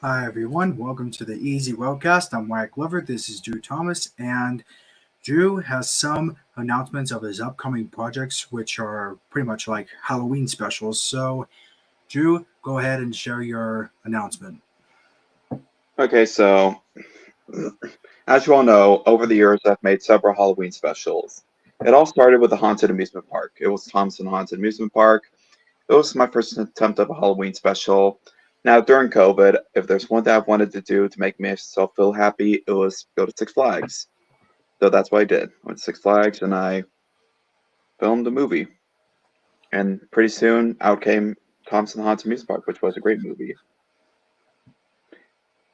Hi everyone, welcome to the Easy Railcast. I'm Wyatt Glover. This is Drew Thomas, and Drew has some announcements of his upcoming projects, which are pretty much like Halloween specials. So, Drew, go ahead and share your announcement. Okay, so as you all know, over the years I've made several Halloween specials. It all started with the Haunted Amusement Park. It was Thompson Haunted Amusement Park. It was my first attempt of a Halloween special. Now, during COVID, if there's one thing I wanted to do to make myself feel happy, it was go to Six Flags. So that's what I did. I went to Six Flags and I filmed a movie. And pretty soon out came Thompson Haunted Amusement Park, which was a great movie.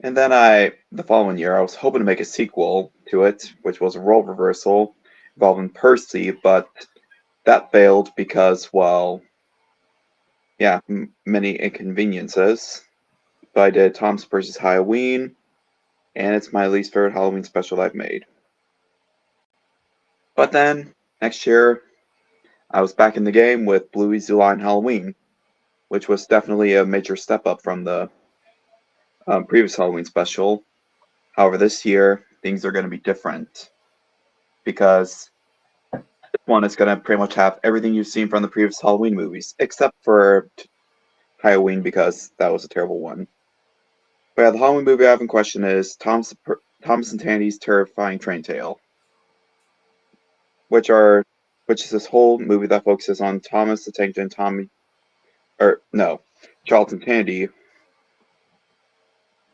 And then the following year, I was hoping to make a sequel to it, which was a role reversal involving Percy, but that failed because, well, yeah, many inconveniences. But I did Tom's Percy's Halloween, and it's my least favorite Halloween special I've made. But then, next year, I was back in the game with Bluey's Zoo-Line Halloween, which was definitely a major step up from the previous Halloween special. However, this year, things are going to be different because this one is going to pretty much have everything you've seen from the previous Halloween movies, except for Halloween because that was a terrible one. But yeah, the Halloween movie I have in question is Thomas and Tandy's Terrifying Train Tale, which is this whole movie that focuses on Thomas the Tank and Charles and Tandy,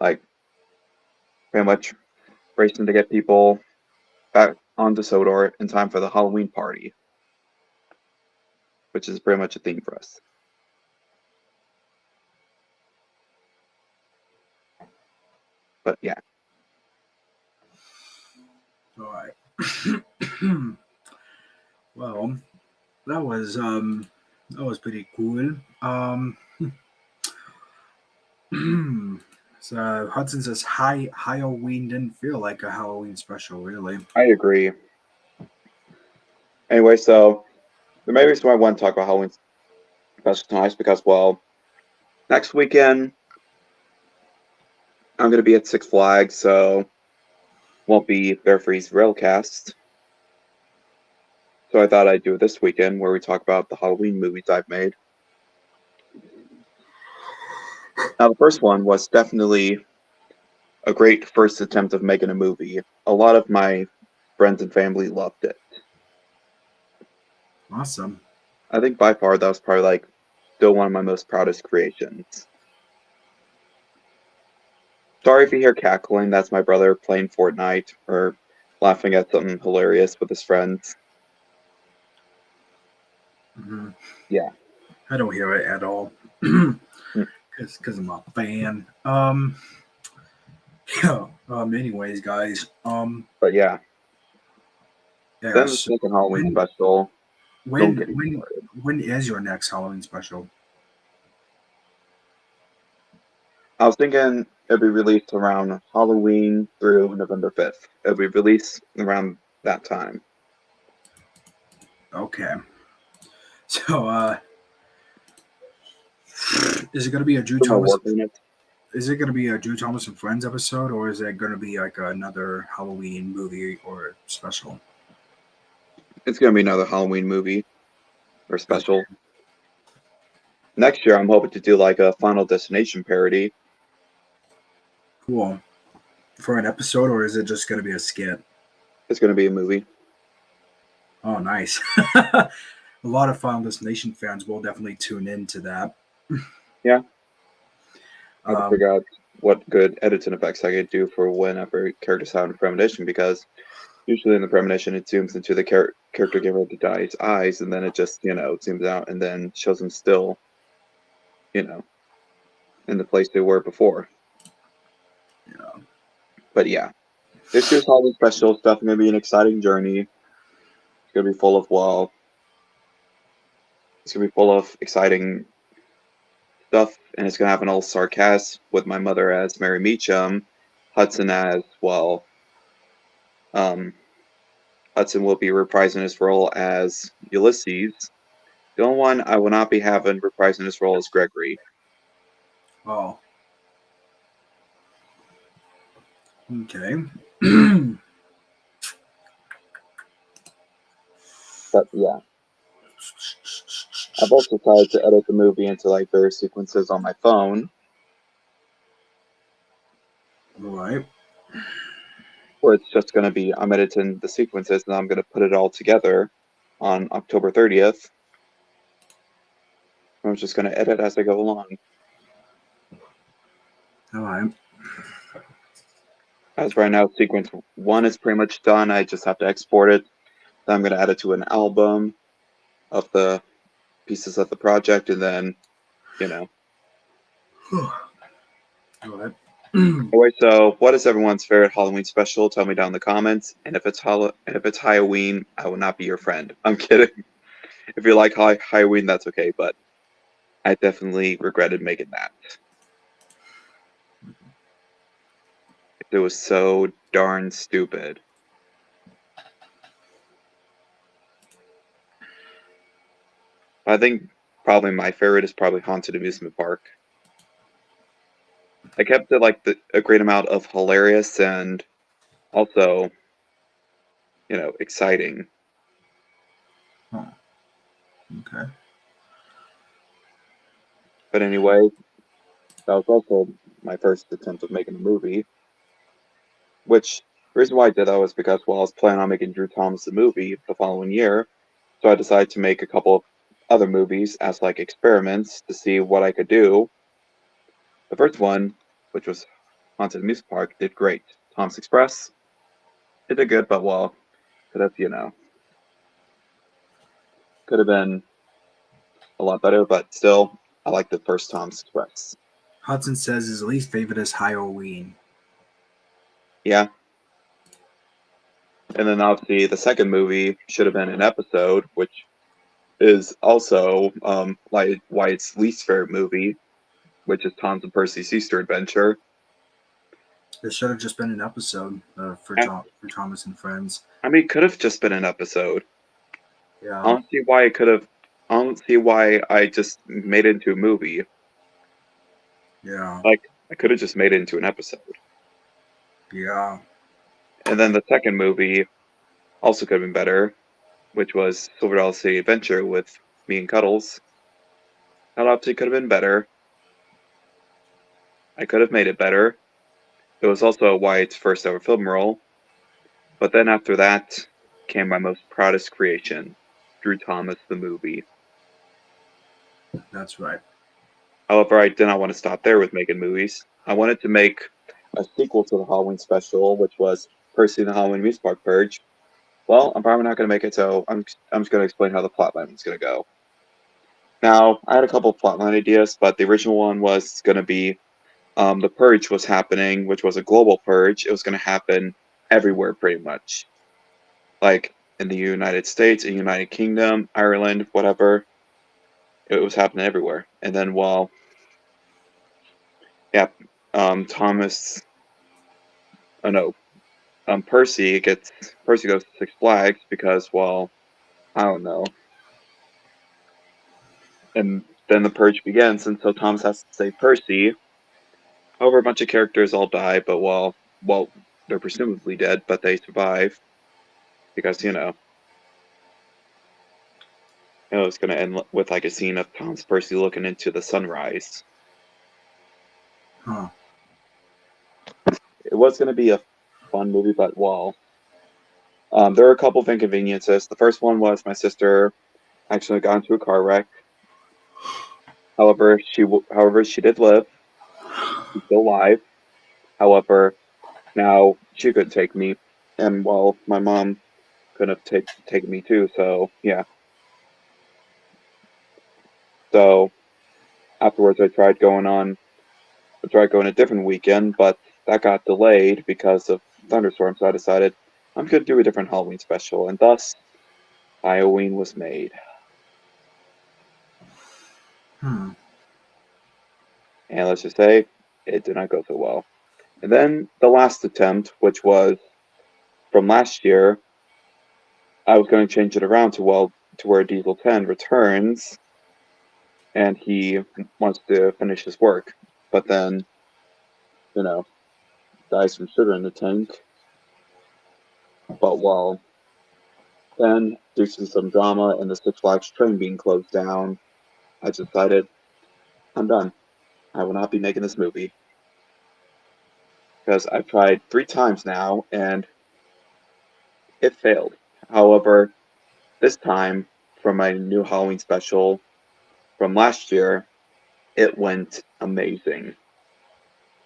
like pretty much racing to get people back onto Sodor in time for the Halloween party, which is pretty much a theme for us. But yeah. All right. Well, that was pretty cool. So Hudson says Halloween didn't feel like a Halloween special, really. I agree. Anyway, so the main reason why I want to talk about Halloween special tonight is because, well, next weekend I'm going to be at Six Flags, so won't be there for Easy Railcast. So I thought I'd do it this weekend where we talk about the Halloween movies I've made. Now, the first one was definitely a great first attempt of making a movie. A lot of my friends and family loved it. Awesome. I think by far that was probably like still one of my most proudest creations. Sorry if you hear cackling, that's my brother playing Fortnite or laughing at something hilarious with his friends. Mm-hmm. Yeah. I don't hear it at all. Because I'm a fan. Anyways, guys. But yeah. Yeah. Then the second Halloween special. When is your next Halloween special? I was thinking it'd be released around Halloween through November 5th. It'll be released around that time. Okay. So, is it going to be a Drew Thomas? Is it going to be a Drew Thomas and Friends episode, or is it going to be like another Halloween movie or special? It's going to be another Halloween movie or special. Okay. Next year, I'm hoping to do like a Final Destination parody. Cool. For an episode, or is it just going to be a skit? It's going to be a movie. Oh, nice. A lot of Final Destination fans will definitely tune into that. Yeah. I have to figure out what good editing effects I could do for whenever characters have a premonition, because usually in the premonition it zooms into the character getting ready to die's eyes, and then it just, zooms out and then shows them still, in the place they were before. Yeah. But yeah, this year's Halloween special is definitely going to be an exciting journey. It's going to be full of, It's gonna be full of exciting stuff, and it's gonna have an all-star cast with my mother as Mary Meacham, Hudson as well. Hudson will be reprising his role as Ulysses. The only one I will not be having reprising his role is Gregory. Oh. Okay. But yeah. I've also tried to edit the movie into like various sequences on my phone, Right. where it's just gonna be I'm editing the sequences and I'm gonna put it all together on October 30th. I'm just gonna edit as I go along. All right. As right now, sequence 1 is pretty much done. I just have to export it. Then I'm gonna add it to an album of the pieces of the project, and then, you know. All right. Anyway, so what is everyone's favorite Halloween special? Tell me down in the comments. And if it's Halloween, I will not be your friend. I'm kidding. If you like Halloween, that's okay. But I definitely regretted making that. It was so darn stupid. I think probably my favorite is probably Haunted Amusement Park. I kept it like a great amount of hilarious and also, exciting. Oh. Okay. But anyway, that was also my first attempt of making a movie. Which the reason why I did that was because I was planning on making Drew Thomas a movie the following year, so I decided to make a couple of other movies as like experiments to see what I could do. The first one, which was Haunted Amusement Park, did great. Tom's Express, it did good, but could have could have been a lot better, but still, I like the first Tom's Express. Hudson says his least favorite is Halloween. Yeah. And then obviously the second movie should have been an episode, which is also Wyatt's least favorite movie, which is Tom's and Percy's Easter Adventure. This should have just been an episode for Thomas and Friends. I mean, it could have just been an episode. Yeah. I don't see why it could have. I don't see why I just made it into a movie. Yeah. Like, I could have just made it into an episode. Yeah. And then the second movie also could have been better, which was Silver Dollar City Adventure with me and Cuddles. That obviously could have been better. I could have made it better. It was also Wyatt's first ever film role. But then after that came my most proudest creation, Drew Thomas the movie. That's right. However, I did not want to stop there with making movies. I wanted to make a sequel to the Halloween special, which was Percy and the Halloween Amusement Park Purge. Well, I'm probably not going to make it, so I'm just going to explain how the plotline is going to go. Now, I had a couple of plotline ideas, but the original one was going to be the Purge was happening, which was a global purge. It was going to happen everywhere, pretty much. Like in the United States, in United Kingdom, Ireland, whatever. It was happening everywhere. And then, Thomas, oh no, Percy goes to Six Flags because, I don't know. And then the purge begins, and so Thomas has to save Percy. However, a bunch of characters all die, but they're presumably dead, but they survive because it's going to end with like a scene of Thomas Percy looking into the sunrise. Huh. It was going to be a fun movie, but there were a couple of inconveniences. The first one was my sister actually got into a car wreck. However, she did live. She's still alive. However, now she could take me, and my mom couldn't have taken me too. So yeah. So afterwards, I tried going a different weekend, but that got delayed because of thunderstorms. So I decided I'm going to do a different Halloween special, and thus Halloween was made. Hmm. And let's just say it did not go so well. And then the last attempt, which was from last year, I was going to change it around to where Diesel 10 returns and he wants to finish his work, but then you know dies from sugar in the tank. But then, due to some drama and the Six Flags train being closed down, I decided I'm done. I will not be making this movie because I've tried 3 times now and it failed. However, this time from my new Halloween special from last year, it went amazing.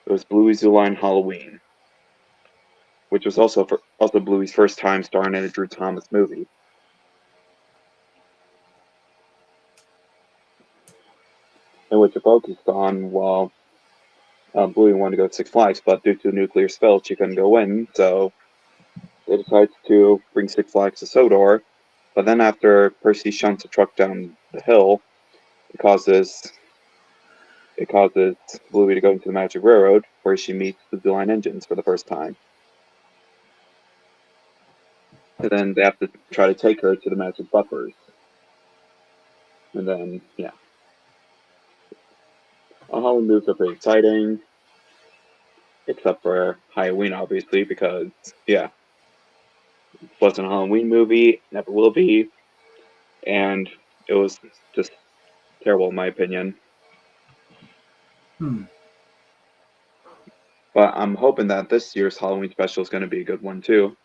It was Bluey's Zoo Line Halloween, which was also Bluey's first time starring in a Drew Thomas movie, in which it focused on Bluey wanted to go to Six Flags, but due to a nuclear spill, she couldn't go in, so they decided to bring Six Flags to Sodor. But then after Percy shunts a truck down the hill, it causes it causes Bluey to go into the Magic Railroad, where she meets the Zoo Line engines for the first time. And then they have to try to take her to the Magic Buffers. And then, yeah. All Halloween movies are pretty exciting, except for Halloween, obviously, because, yeah, it wasn't a Halloween movie, never will be, and it was just terrible in my opinion. Hmm. But I'm hoping that this year's Halloween special is going to be a good one too.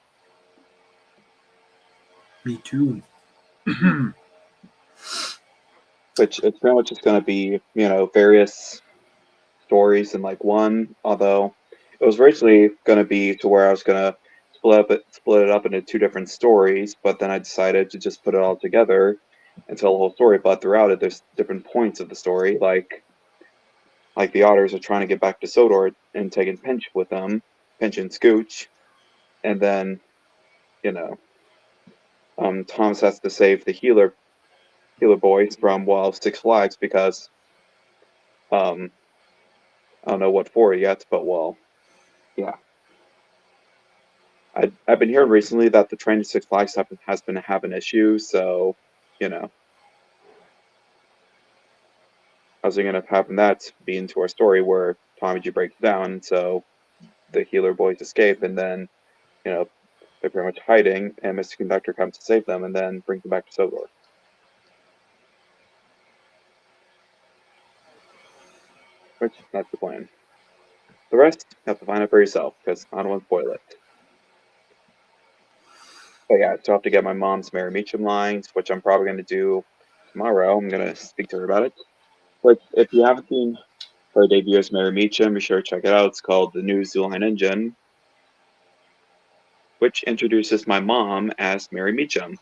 Me too. Which it's pretty much just going to be, various stories in like one. Although it was originally going to be to where I was going to split it up into 2 different stories, but then I decided to just put it all together and tell the whole story. But throughout it, there's different points of the story, like the otters are trying to get back to Sodor and taking Pinch with them, Pinch and Scooch, and then you know, Thomas has to save the healer boys from Six Flags because um, I don't know what for yet, but yeah. I've been hearing recently that the train to Six Flags has been having issues, so you know, how's it gonna happen that be into our story where Tommy G breaks down, so the healer boys escape, and then you know they're pretty much hiding, and Mr. Conductor comes to save them, and then brings them back to Sodor. Which that's the plan. The rest you have to find out for yourself because I don't want to spoil it. But yeah, I still have to get my mom's Mary Meacham lines, which I'm probably going to do tomorrow. I'm going to speak to her about it. But if you haven't seen her debut as Mary Meacham, be sure to check it out. It's called The New Zoo Line Engine, which introduces my mom as Mary Meacham.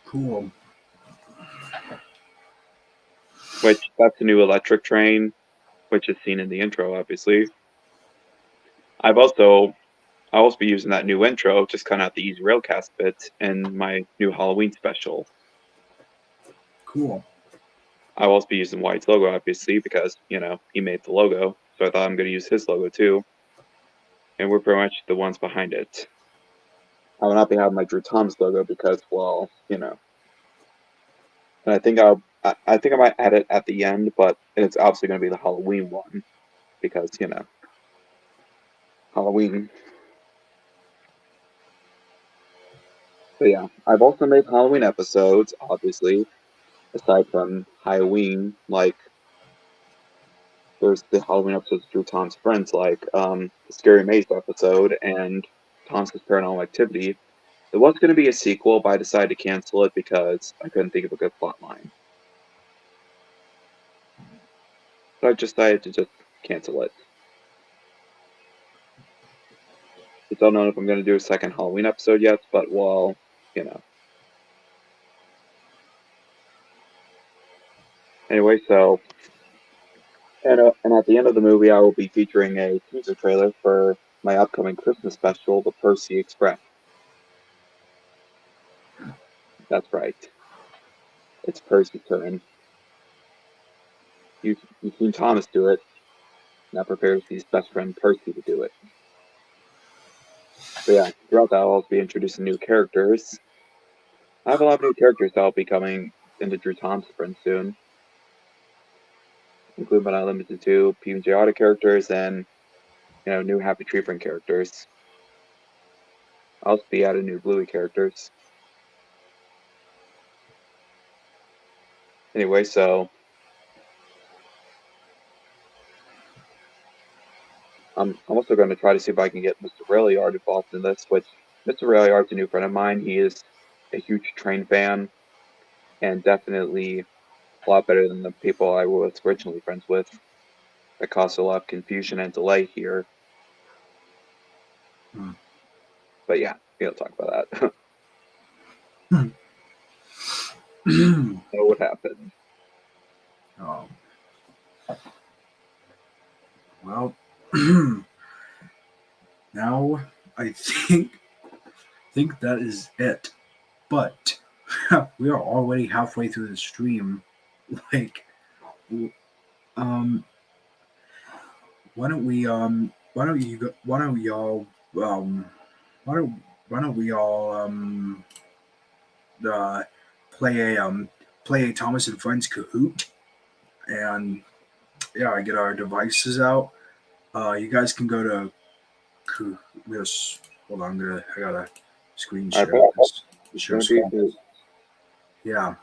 Cool. Which that's a new electric train, which is seen in the intro, obviously. I've also I'll also be using that new intro, just kind of out the easy railcast bit in my new Halloween special. Cool. I'll also be using White's logo, obviously, because, he made the logo. So I thought I'm going to use his logo too. And we're pretty much the ones behind it. I will not be having my Drew Thomas logo because, and I think I might add it at the end, but it's obviously going to be the Halloween one because, Halloween. But yeah, I've also made Halloween episodes, obviously, aside from Halloween, like there's the Halloween episodes through Tom's friends, like the Scary Maze episode and Tom's Paranormal Activity. There was going to be a sequel, but I decided to cancel it because I couldn't think of a good plot line. So I decided to just cancel it. I don't know if I'm going to do a second Halloween episode yet, but you know. Anyway, so and at the end of the movie, I will be featuring a teaser trailer for my upcoming Christmas special, The Percy Express. That's right. It's Percy's turn. You've seen Thomas do it. Now prepare to see his best friend Percy to do it. But yeah, throughout that, I'll also be introducing new characters. I have a lot of new characters that'll be coming into Drew Thomas Friends soon, including but not limited to PJ Auto characters and new Happy Tree Friend characters. I'll also be adding new Bluey characters. Anyway, so I'm also going to try to see if I can get Mr. Railcast involved in this, which Mr. Railcast's a new friend of mine. He is a huge train fan and definitely a lot better than the people I was originally friends with. That caused a lot of confusion and delay here. But yeah, we'll talk about that. Know what happened. Oh. Well, now I think that is it. But we are already halfway through the stream. Like, um, why don't we why don't you go, why don't we all why don't we all uh play a Thomas and Friends Kahoot, and yeah, get our devices out. You guys can go to this. Hold on, I gotta screen All share right, this. it's Share going to screen. be Yeah.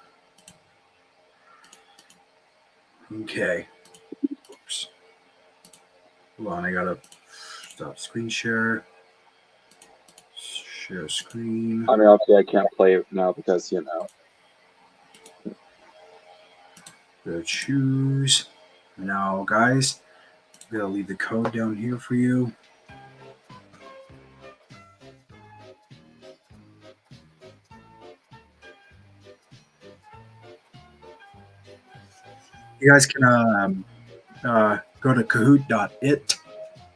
Okay. Oops. Hold on, I gotta stop screen share. Share screen. I mean, obviously, I can't play it now because Go choose. Now, guys, I'm gonna leave the code down here for you. You guys can go to kahoot.it.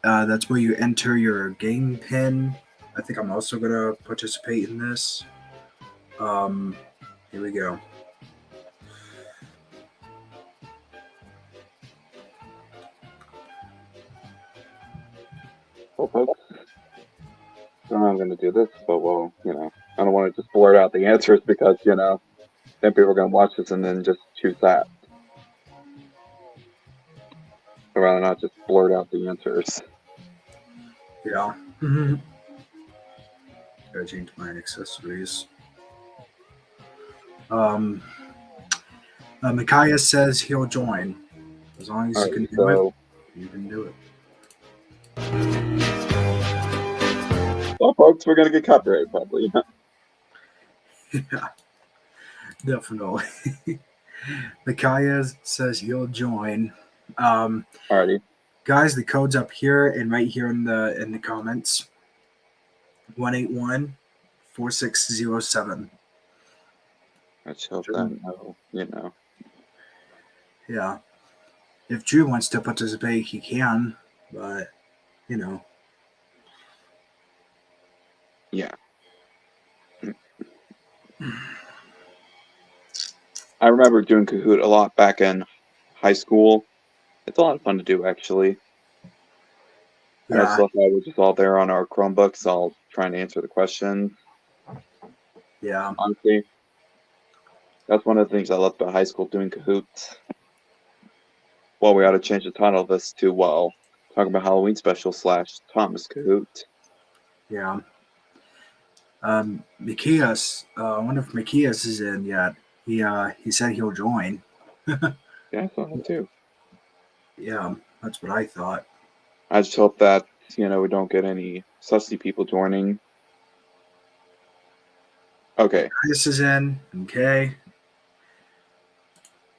That's where you enter your game pin. I think I'm also gonna participate in this. Here we go. Well, folks, I don't know how I'm going to do this, but I don't want to just blurt out the answers because then people are going to watch this and then just choose that. I'd rather not just blurt out the answers. Yeah. Mm-hmm. Gotta change my accessories. Micaiah says he'll join. As long as All you right, can do so it, you can do it. well, folks, we're going to get copyrighted probably. Yeah, definitely. Micaiah says he'll join. Alrighty. Guys, the code's up here and right here in the comments. 181-4607. Let's hope that Yeah. If Drew wants to participate, he can, but Yeah. I remember doing Kahoot a lot back in high school. It's a lot of fun to do, actually. And I just Yeah. love how we're just all there on our Chromebooks, all trying to answer the questions. Yeah. Honestly, that's one of the things I loved about high school, doing Kahoots. Well, we ought to change the title of this to, talking about Halloween special / Thomas Kahoot. Yeah. Macias, I wonder if Macias is in yet. He said he'll join. Yeah, I thought that too. Yeah, that's what I thought. I just hope that, we don't get any sussy people joining. Okay. Macias is in. Okay.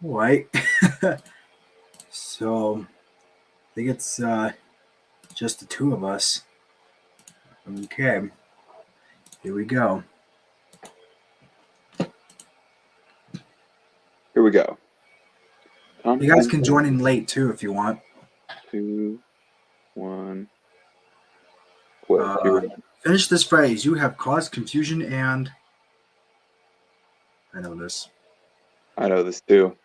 All right. So I think it's just the two of us. Okay. Here we go. Here we go. You guys can join in late too if you want. 2, 1. Quit. Finish this phrase. You have caused confusion and I know this. I know this too.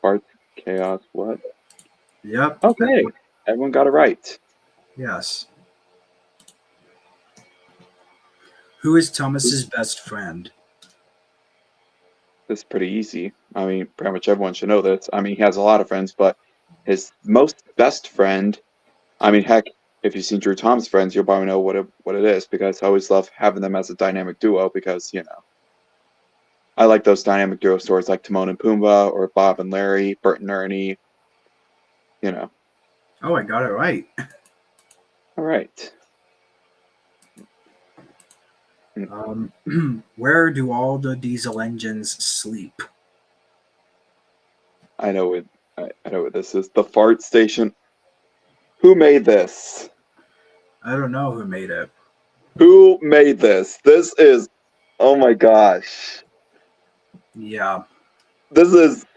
Farts, chaos, what? Yep. Okay, everyone got it right. Yes. Who is Thomas's best friend? This is pretty easy. I mean, pretty much everyone should know this. I mean, he has a lot of friends, but his most best friend, I mean, heck, if you've seen Drew Thomas Friends, you'll probably know what it is, because I always love having them as a dynamic duo, because, I like those dynamic duo stories like Timon and Pumbaa, or Bob and Larry, Bert and Ernie, you know. Oh, I got it right. All right. Where do all the diesel engines sleep? I know what this is. The fart station. Who made this? I don't know who made it. Who made this? This is, oh my gosh. Yeah. This is,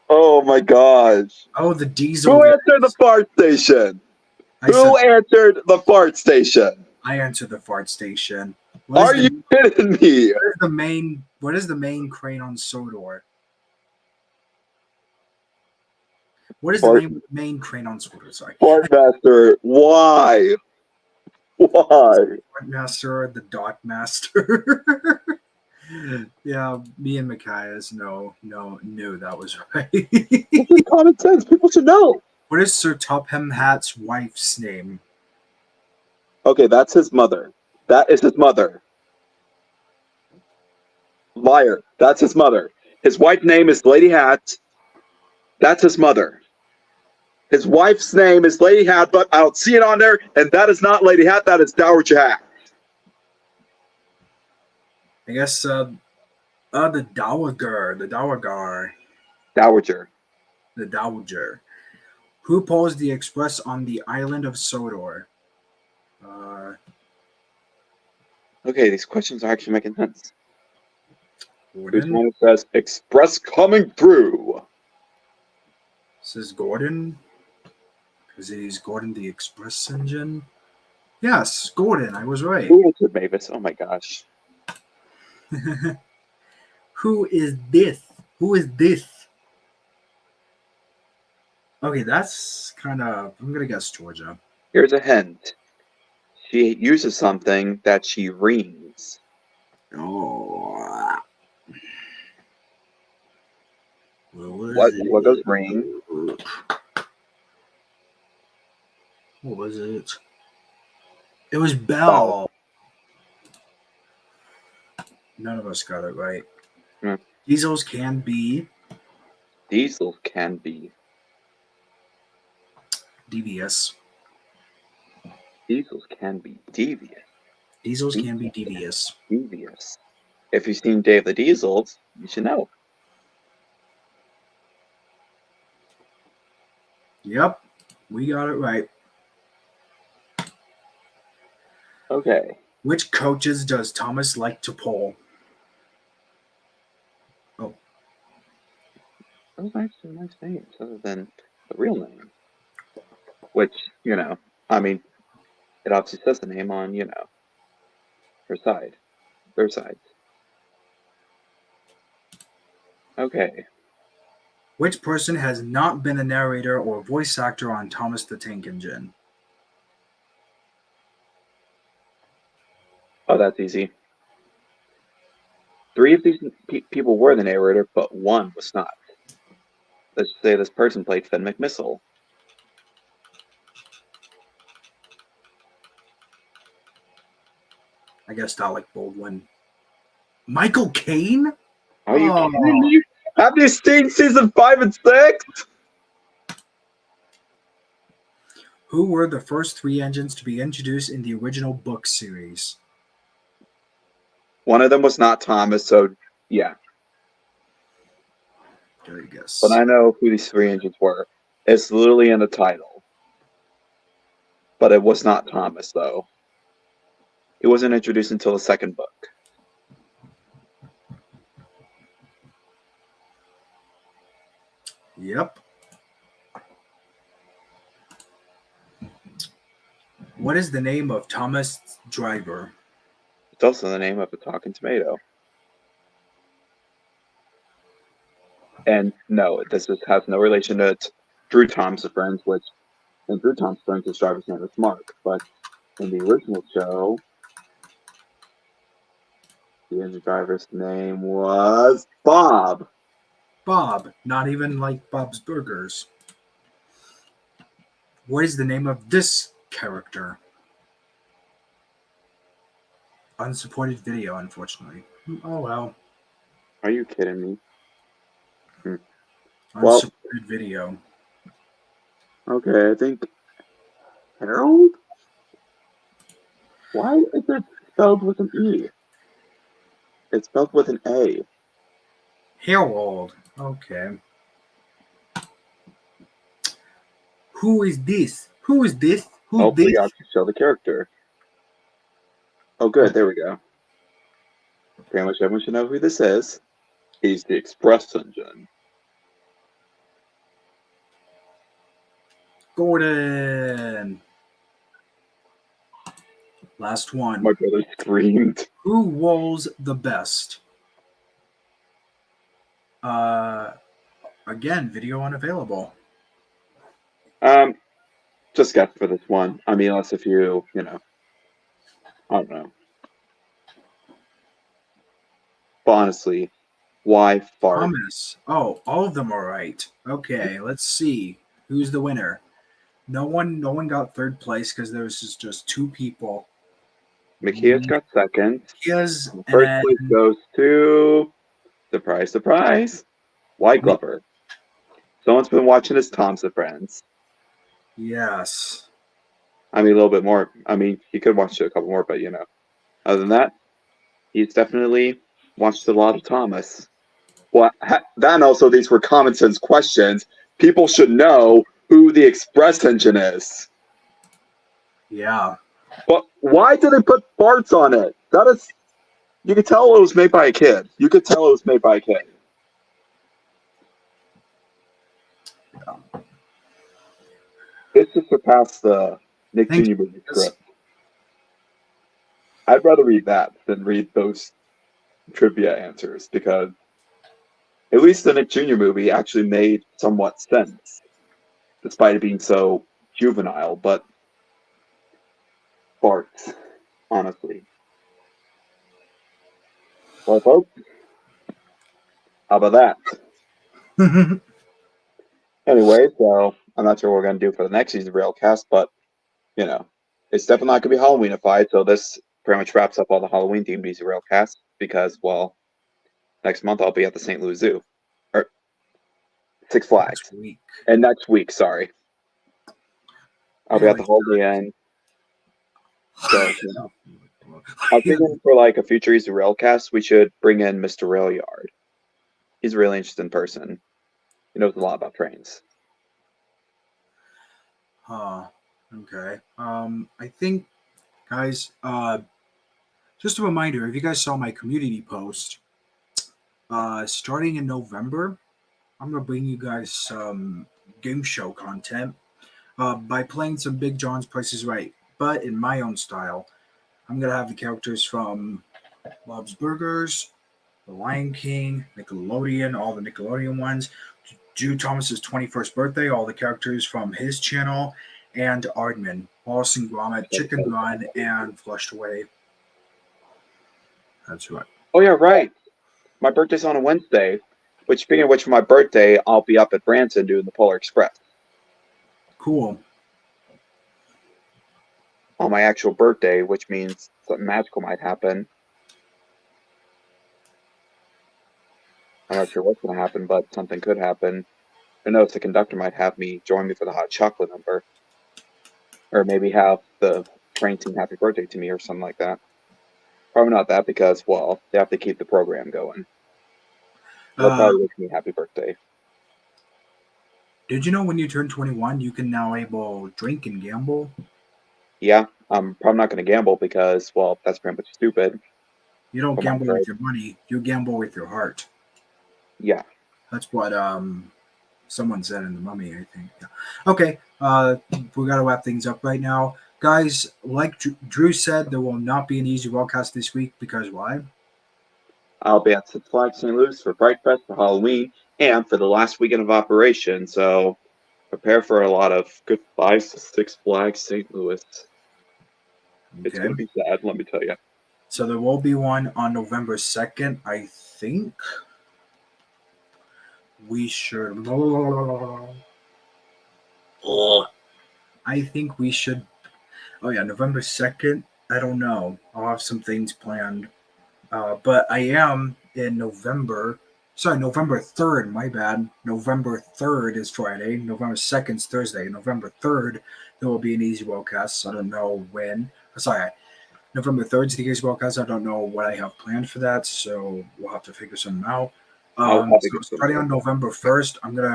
oh my gosh. Oh, the diesel. Who answered the fart station? Who answered the fart station? I answered the fart station. Are you kidding me? What is the main crane on Sodor? What is the name of the main crane on Sodor? Sorry. Fartmaster. Why? Why? Fartmaster, the Dot Master. Yeah, me and Machias knew that was right. This is common sense. People should know. What is Sir Topham Hatt's wife's name? Okay, that's his mother. That is his mother. Liar. That's his mother. His wife's name is Lady Hat. That's his mother. His wife's name is Lady Hat, but I don't see it on there, and that is not Lady Hat. That is Dowager Hat. I guess the Dowager. Dowager. The Dowager. Who pulls the express on the island of Sodor? Okay, these questions are actually making sense. Gordon? Whose says express coming through? This is Gordon. Because he's Gordon the Express engine. Yes, Gordon. I was right. Who answered Mavis? Oh my gosh. Who is this? Who is this? Okay, that's kind of. I'm gonna guess Georgia. Here's a hint. She uses something that she rings. Oh. What goes ring? What was it? It was Bell. None of us got it right. Diesels can be. Diesels can be. Devious. Diesels can be devious. Diesels can be devious. Devious. If you've seen Dave the Diesels, you should know. Yep, we got it right. Okay. Which coaches does Thomas like to pull? Oh. Those are actually nice names, other than the real name. Which, I mean, it obviously says the name on, her side. Their side. Okay. Which person has not been a narrator or voice actor on Thomas the Tank Engine? Oh, that's easy. 3 of these people were the narrator, but 1 was not. Let's say this person played Finn McMissile. I guess Alec Baldwin. Michael Caine? Are you kidding me? Have you seen season 5 and 6? Who were the first 3 engines to be introduced in the original book series? One of them was not Thomas, so yeah. Good guess. But I know who these 3 engines were. It's literally in the title. But it was not Thomas, though. He wasn't introduced until the 2nd book. Yep. What is the name of Thomas Driver? It's also the name of a talking tomato. And no, has no relation to Drew Thompson Friends, which in Drew Thompson Friends, his driver's name is Mark. But in the original show, the driver's name was Bob. Bob, not even like Bob's Burgers. What is the name of this character? Unsupported video, unfortunately. Oh well. Are you kidding me? Well, Unsupported video. okay, I think Harold? Why is it spelled with an E? It's spelled with an A. Harold. Okay. Who is this? Who is this? Who's Hopefully, this? I'll show the character. Oh, good. There we go. Pretty much everyone should know who this is. He's the Express Engine. Gordon. Last one. My brother screamed. Who rolls the best? Again, video unavailable. Just guess for this one. I mean, unless if you know, I don't know. But honestly, why fart? Thomas. Oh, all of them are right. Okay, let's see. Who's the winner? No one got third place because there was just two people. Makias got second. Makias First place goes to surprise, White Glover. Someone's been watching his Thompson Friends. Yes. I mean, a little bit more. I mean, he could watch a couple more, but other than that, he's definitely watched a lot of Thomas. Well, then also these were common sense questions. People should know who the Express Engine is. Yeah. But why did they put farts on it? You could tell it was made by a kid. This just surpassed the Nick Jr. movie script. I'd rather read that than read those trivia answers because at least the Nick Jr. movie actually made somewhat sense, despite it being so juvenile. But farts, honestly. Well, folks, how about that? Anyway, so I'm not sure what we're going to do for the next season of Railcast, but, it's definitely not going to be Halloweenified, so this pretty much wraps up all the Halloween-themed Easy Railcast because, well, next month I'll be at the St. Louis Zoo. Or Six Flags. Next week, sorry. I'll be at the Holiday Inn. So, I was thinking for like a future Easy Railcast, we should bring in Mr. Railyard. He's a really interesting person. He knows a lot about trains. Okay. I think, guys, just a reminder, if you guys saw my community post, starting in November, I'm going to bring you guys some game show content by playing some Big John's Price is Right, but in my own style. I'm going to have the characters from Bob's Burgers, The Lion King, Nickelodeon, all the Nickelodeon ones, Drew Thomas's 21st birthday, all the characters from his channel, and Aardman, Wallace and Gromit, Chicken Run, and Flushed Away. That's right. Oh, yeah, right. My birthday's on a Wednesday, which, speaking of which, for my birthday, I'll be up at Branson doing the Polar Express. Cool. On my actual birthday, which means something magical might happen. I'm not sure what's going to happen, but something could happen. Who knows, the conductor might have me join me for the hot chocolate number. Or maybe have the train sing happy birthday to me or something like that. Probably not that because, well, they have to keep the program going. They'll probably wish me happy birthday. Did you know when you turn 21, you can now able drink and gamble? Yeah, I'm probably not going to gamble because, well, that's pretty much stupid. You don't gamble with your money. You gamble with your heart. Yeah. That's what someone said in The Mummy, I think. Yeah. Okay, we got to wrap things up right now. Guys, like Drew said, there will not be an easy wellcast this week because why? I'll be at Six Flags St. Louis for Bright Fest for Halloween and for the last weekend of operation. So prepare for a lot of goodbyes to Six Flags St. Louis. It's Okay. going to be sad, let me tell you. So there will be one on November 2nd, I think. We should. I think we should. Oh, yeah, November 2nd. I don't know. I'll have some things planned. But I am in November. Sorry, November 3rd. My bad. November 3rd is Friday. November 2nd is Thursday. November 3rd, there will be an Easy Wellcast. I don't know when. Sorry, November 3rd is the Easy Wellcast. I don't know what I have planned for that, so we'll have to figure something out. I'll have to So get some starting more. on November 1st, I'm gonna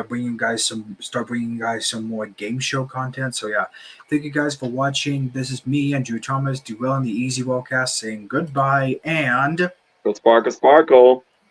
start bringing you guys some more game show content. So yeah, thank you guys for watching. This is me, Andrew Thomas, Do Well on the Easy Wellcast, saying goodbye and Go Sparkle Sparkle!